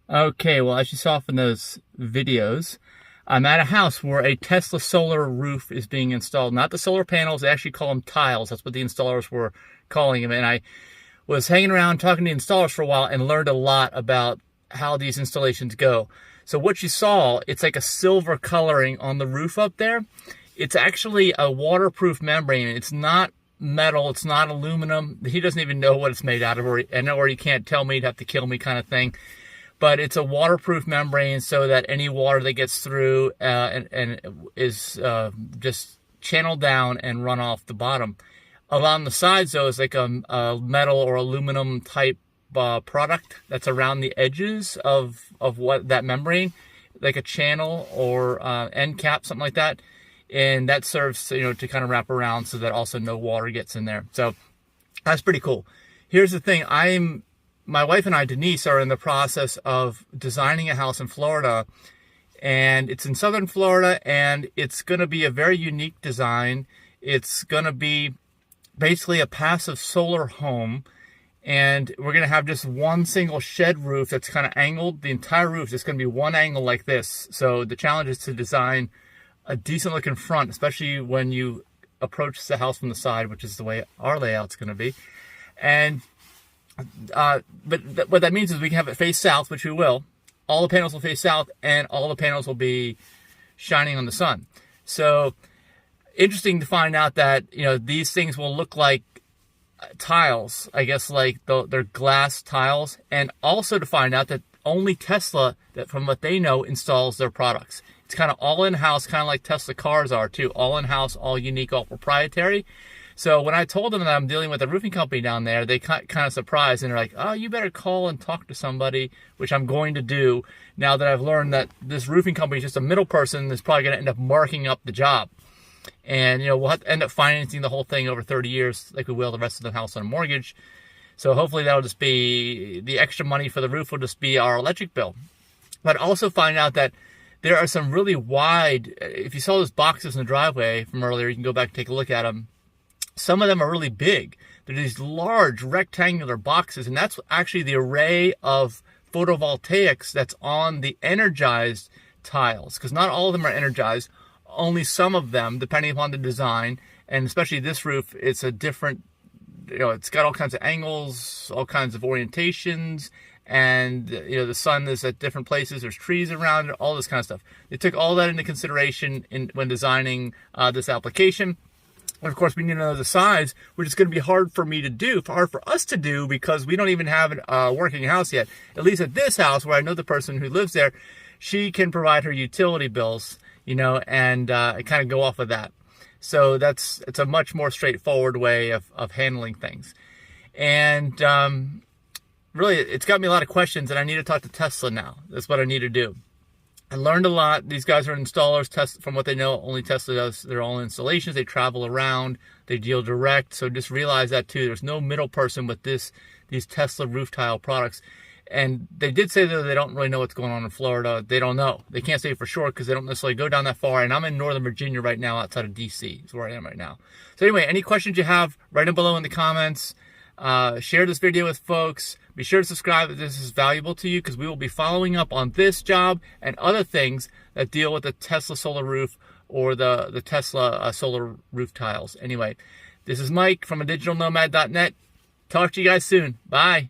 Okay, well, as you saw from those videos, I'm at a house where a Tesla solar roof is being installed. Not the solar panels, they actually call them tiles. That's what the installers were calling them. And I was hanging around talking to installers for a while and learned a lot about how these installations go. So what you saw, it's like a silver coloring on the roof up there. It's actually a waterproof membrane. It's not metal, it's not aluminum. He doesn't even know what it's made out of, or he can't tell me, he'd have to kill me kind of thing. But it's a waterproof membrane so that any water that gets through and is just channeled down and run off the bottom. Along the sides, though, is like a metal or aluminum type product that's around the edges of what that membrane, like a channel or end cap, something like that. And that serves, to kind of wrap around so that also no water gets in there. So that's pretty cool. Here's the thing. My wife and I, Denise, are in the process of designing a house in Florida, and it's in southern Florida, and it's going to be a very unique design. It's going to be basically a passive solar home, and we're going to have just one single shed roof that's kind of angled. The entire roof is going to be one angle like this. So the challenge is to design a decent looking front, especially when you approach the house from the side, which is the way our layout's going to be. And what that means is we can have it face south, which we will. All the panels will face south, and all the panels will be shining on the sun. So interesting to find out that these things will look like tiles, I guess, like they're glass tiles, and also to find out that only Tesla, that from what they know, installs their products. It's kind of all in-house, kind of like Tesla cars are too, all in-house, all unique, all proprietary. So when I told them that I'm dealing with a roofing company down there, they kind of surprised, and they're like, oh, you better call and talk to somebody, which I'm going to do now that I've learned that this roofing company is just a middle person that's probably going to end up marking up the job. And, we'll have to end up financing the whole thing over 30 years like we will the rest of the house on a mortgage. So hopefully that'll just be, the extra money for the roof will just be our electric bill. But also find out that there are some really wide, if you saw those boxes in the driveway from earlier, you can go back and take a look at them. Some of them are really big. They're these large rectangular boxes, and that's actually the array of photovoltaics that's on the energized tiles, because not all of them are energized, only some of them, depending upon the design. And especially this roof, it's a different, it's got all kinds of angles, all kinds of orientations, and the sun is at different places, there's trees around it, all this kind of stuff. They took all that into consideration when designing this application. And of course, we need to know the size, which is going to be hard for me to do, hard for us to do, because we don't even have a working house yet. At least at this house, where I know the person who lives there, she can provide her utility bills, and kind of go off of that. So it's a much more straightforward way of handling things. And really, it's got me a lot of questions, and I need to talk to Tesla now. That's what I need to do. I learned a lot. These guys are installers. From what they know, only Tesla does their own installations. They travel around. They deal direct. So just realize that too. There's no middle person with these Tesla roof tile products. And they did say that they don't really know what's going on in Florida. They don't know. They can't say for sure because they don't necessarily go down that far. And I'm in Northern Virginia right now, outside of D.C. is where I am right now. So anyway, any questions you have, write them below in the comments. Share this video with folks. Be sure to subscribe if this is valuable to you, because we will be following up on this job and other things that deal with the Tesla solar roof or the Tesla solar roof tiles. Anyway, this is Mike from digitalnomad.net. Talk to you guys soon. Bye.